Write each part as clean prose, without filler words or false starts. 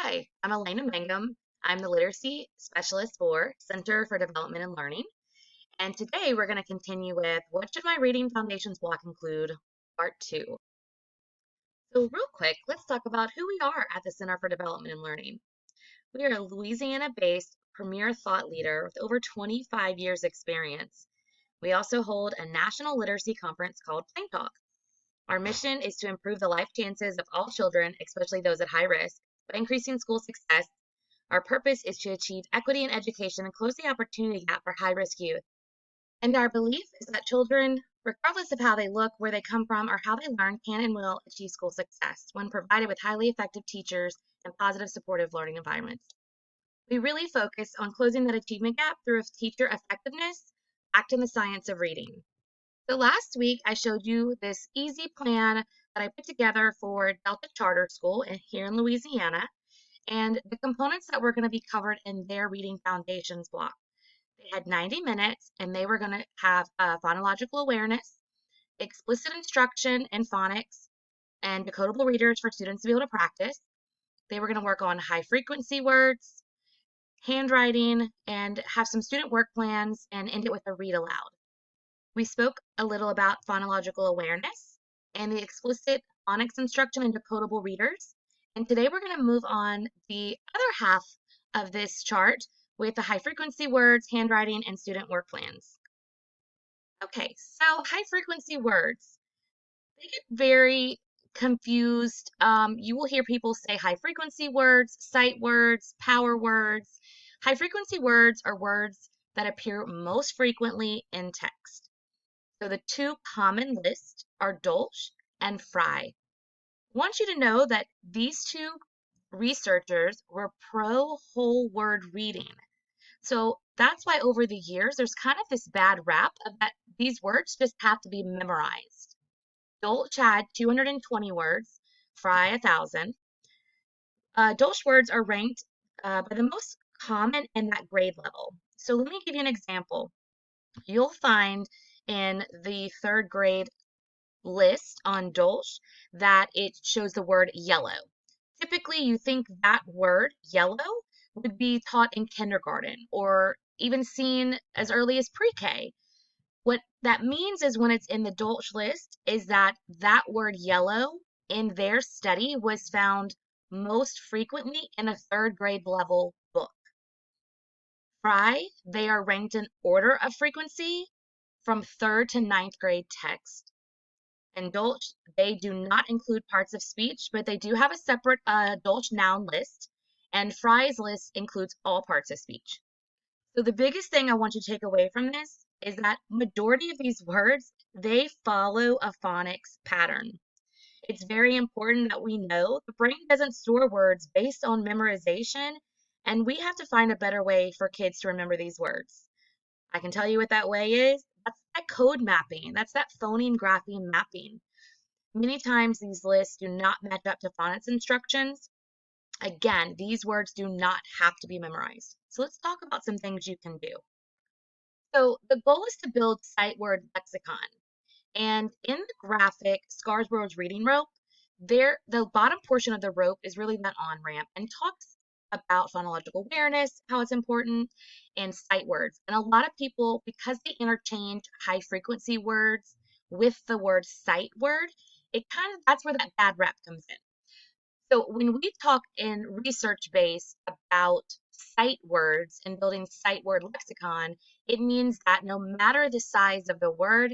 Hi, I'm Elena Mangum. I'm the Literacy Specialist for Center for Development and Learning. And today we're going to continue with What Should My Reading Foundations Block Include? Part 2. So, real quick, let's talk about who we are at the Center for Development and Learning. We are a Louisiana based premier thought leader with over 25 years' experience. We also hold a national literacy conference called Plain Talk. Our mission is to improve the life chances of all children, especially those at high risk, by increasing school success. Our purpose is to achieve equity in education and close the opportunity gap for high-risk youth. And our belief is that children, regardless of how they look, where they come from, or how they learn, can and will achieve school success when provided with highly effective teachers and positive supportive learning environments. We really focus on closing that achievement gap through teacher effectiveness, backed in the science of reading. So last week, I showed you this easy plan that I put together for Delta Charter School here in Louisiana, and the components that were going to be covered in their reading foundations block. They had 90 minutes, and they were going to have phonological awareness, explicit instruction in phonics, and decodable readers for students to be able to practice. They were going to work on high frequency words, handwriting, and have some student work plans and end it with a read aloud. We spoke a little about phonological awareness and the explicit phonics instruction and decodable readers. And today we're going to move on the other half of this chart with the high frequency words, handwriting, and student work plans. Okay, so high frequency words, they get very confused. You will hear people say high frequency words, sight words, power words. High frequency words are words that appear most frequently in text. So the two common lists are Dolch and Fry. I want you to know that these two researchers were pro whole word reading. So that's why over the years, there's kind of this bad rap of that these words just have to be memorized. Dolch had 220 words, Fry 1,000. Dolch words are ranked by the most common in that grade level. So let me give you an example. You'll find in the third grade list on Dolch that it shows the word yellow. Typically, you think that word yellow would be taught in kindergarten or even seen as early as pre-K. What that means is when it's in the Dolch list is that that word yellow in their study was found most frequently in a third grade level book. Fry, they are ranked in order of frequency from third to ninth grade text. And Dolch, they do not include parts of speech, but they do have a separate Dolch noun list, and Fry's list includes all parts of speech. So the biggest thing I want you to take away from this is that majority of these words, they follow a phonics pattern. It's very important that we know the brain doesn't store words based on memorization, and we have to find a better way for kids to remember these words. I can tell you what that way is. That's that code mapping. That's that phoneme grapheme mapping. Many times these lists do not match up to phonics instructions. Again, these words do not have to be memorized. So let's talk about some things you can do. So the goal is to build sight word lexicon. And in the graphic Scarsborough's reading rope, the bottom portion of the rope is really that on-ramp and talks about phonological awareness, how it's important, and sight words. And a lot of people, because they interchange high frequency words with the word sight word, that's where that bad rap comes in. So when we talk in research base about sight words and building sight word lexicon, it means that no matter the size of the word,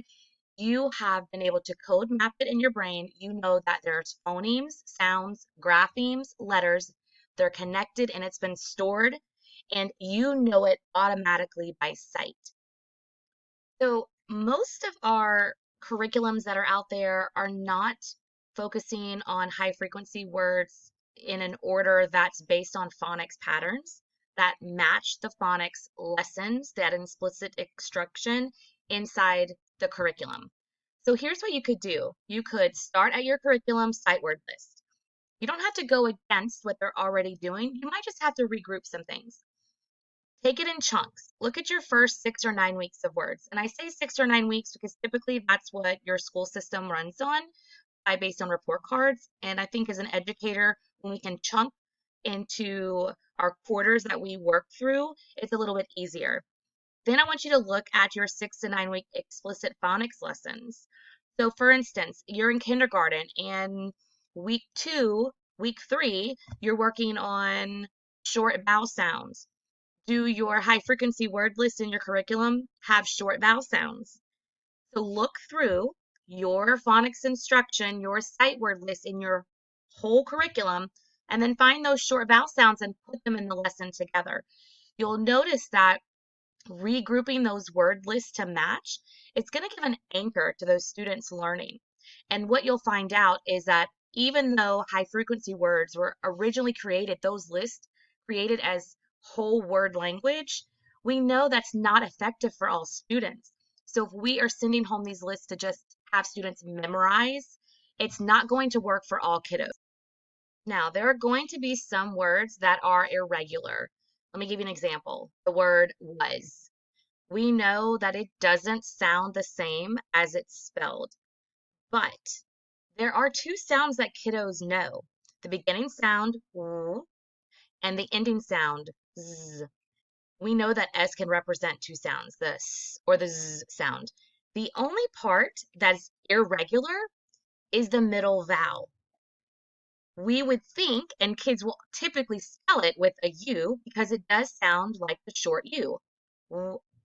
you have been able to code map it in your brain. You know that there's phonemes, sounds, graphemes, letters. They're connected and it's been stored, and you know it automatically by sight. So most of our curriculums that are out there are not focusing on high frequency words in an order that's based on phonics patterns that match the phonics lessons, that implicit instruction inside the curriculum. So here's what you could do. You could start at your curriculum sight word list. You don't have to go against what they're already doing. You might just have to regroup some things. Take it in chunks. Look at your first 6 or 9 weeks of words. And I say 6 or 9 weeks because typically that's what your school system runs on based on report cards. And I think as an educator, when we can chunk into our quarters that we work through, it's a little bit easier. Then I want you to look at your 6 to 9 week explicit phonics lessons. So for instance, you're in kindergarten and week 2, week 3, you're working on short vowel sounds. Do your high frequency word list in your curriculum have short vowel sounds? So look through your phonics instruction, your sight word list in your whole curriculum, and then find those short vowel sounds and put them in the lesson together. You'll notice that regrouping those word lists to match, it's going to give an anchor to those students' learning. And what you'll find out is that even though high frequency words were originally created, those lists created as whole word language, we know that's not effective for all students. So if we are sending home these lists to just have students memorize, it's not going to work for all kiddos. Now, there are going to be some words that are irregular. Let me give you an example. The word was. We know that it doesn't sound the same as it's spelled, but there are two sounds that kiddos know. The beginning sound, w, and the ending sound, z. We know that S can represent two sounds, the S or the Z sound. The only part that's irregular is the middle vowel. We would think, and kids will typically spell it with a U because it does sound like the short U.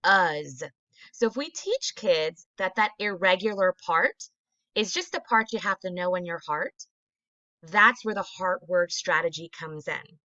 Uz. So if we teach kids that that irregular part is just the part you have to know in your heart, that's where the heart word strategy comes in.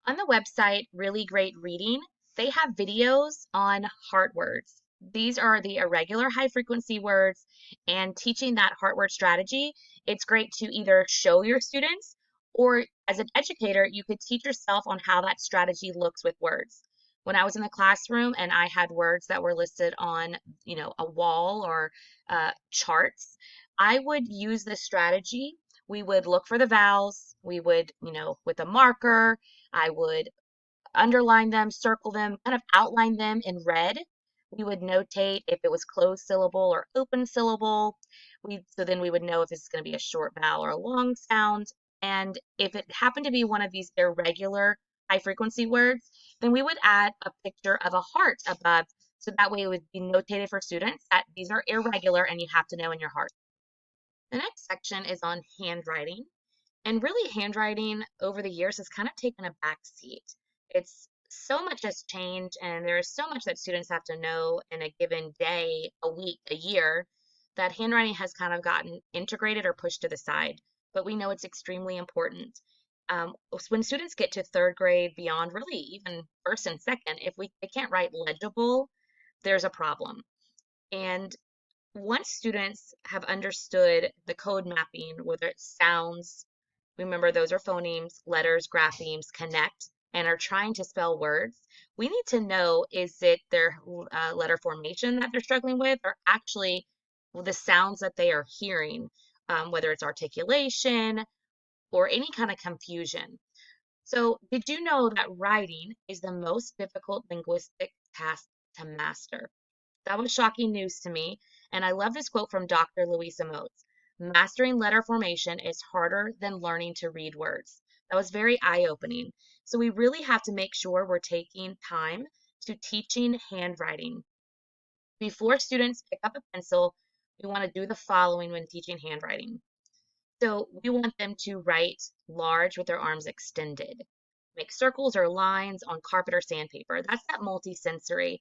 On the website, Really Great Reading, they have videos on heart words. These are the irregular high frequency words, and teaching that heart word strategy, it's great to either show your students or as an educator, you could teach yourself on how that strategy looks with words. When I was in the classroom and I had words that were listed on, a wall or charts, I would use this strategy. We would look for the vowels. We would, with a marker, I would underline them, circle them, kind of outline them in red. We would notate if it was closed syllable or open syllable. So then we would know if this is going to be a short vowel or a long sound. And if it happened to be one of these irregular high frequency words, then we would add a picture of a heart above. So that way it would be notated for students that these are irregular and you have to know in your heart. The next section is on handwriting. And really, handwriting over the years has kind of taken a back seat. It's so much has changed, and there is so much that students have to know in a given day, a week, a year, that handwriting has kind of gotten integrated or pushed to the side. But we know it's extremely important. When students get to third grade, beyond really even first and second, if they can't write legible, there's a problem. And once students have understood the code mapping, whether it's sounds, remember those are phonemes, letters, graphemes, connect, and are trying to spell words, we need to know, is it their letter formation that they're struggling with, or actually the sounds that they are hearing, whether it's articulation or any kind of confusion. So did you know that writing is the most difficult linguistic task to master? That was shocking news to me, and I love this quote from Dr. Louisa Moats. Mastering letter formation is harder than learning to read words. That was very eye-opening. So we really have to make sure we're taking time to teaching handwriting. Before students pick up a pencil, we want to do the following when teaching handwriting. So we want them to write large with their arms extended. Make circles or lines on carpet or sandpaper. That's that multisensory.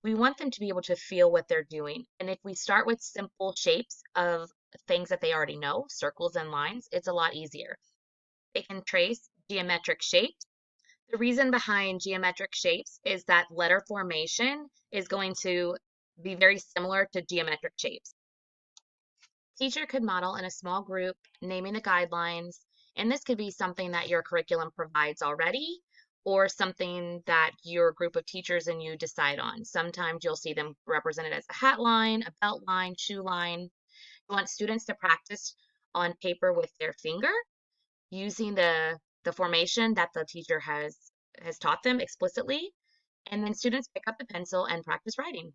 We want them to be able to feel what they're doing. And if we start with simple shapes of things that they already know, circles and lines, it's a lot easier. They can trace geometric shapes. The reason behind geometric shapes is that letter formation is going to be very similar to geometric shapes. Teacher could model in a small group, naming the guidelines, and this could be something that your curriculum provides already or something that your group of teachers and you decide on. Sometimes you'll see them represented as a hat line, a belt line, shoe line. You want students to practice on paper with their finger using the formation that the teacher has taught them explicitly, and then students pick up the pencil and practice writing.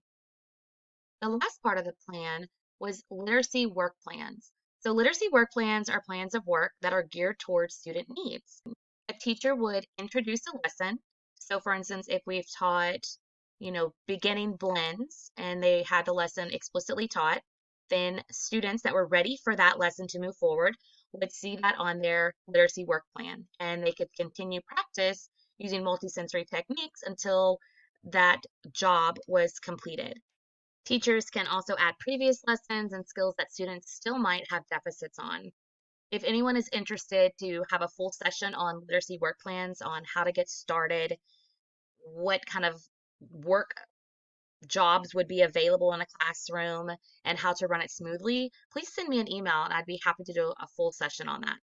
The last part of the plan was literacy work plans. So literacy work plans are plans of work that are geared towards student needs. A teacher would introduce a lesson. So for instance, if we've taught, beginning blends and they had the lesson explicitly taught, then students that were ready for that lesson to move forward would see that on their literacy work plan, and they could continue practice using multisensory techniques until that job was completed. Teachers can also add previous lessons and skills that students still might have deficits on. If anyone is interested to have a full session on literacy work plans, on how to get started, what kind of work jobs would be available in a classroom, and how to run it smoothly, please send me an email and I'd be happy to do a full session on that.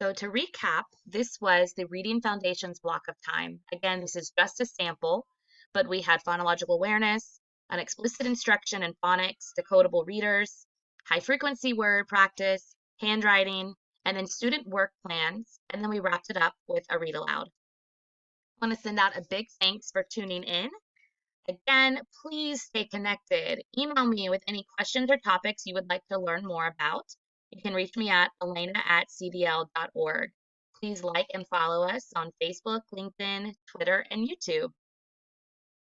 So to recap, this was the Reading Foundations block of time. Again, this is just a sample, but we had phonological awareness, an explicit instruction in phonics, decodable readers, high frequency word practice, handwriting, and then student work plans, and then we wrapped it up with a read aloud. I want to send out a big thanks for tuning in. Again, please stay connected. Email me with any questions or topics you would like to learn more about. You can reach me at elena@cdl.org. Please like and follow us on Facebook, LinkedIn, Twitter, and YouTube.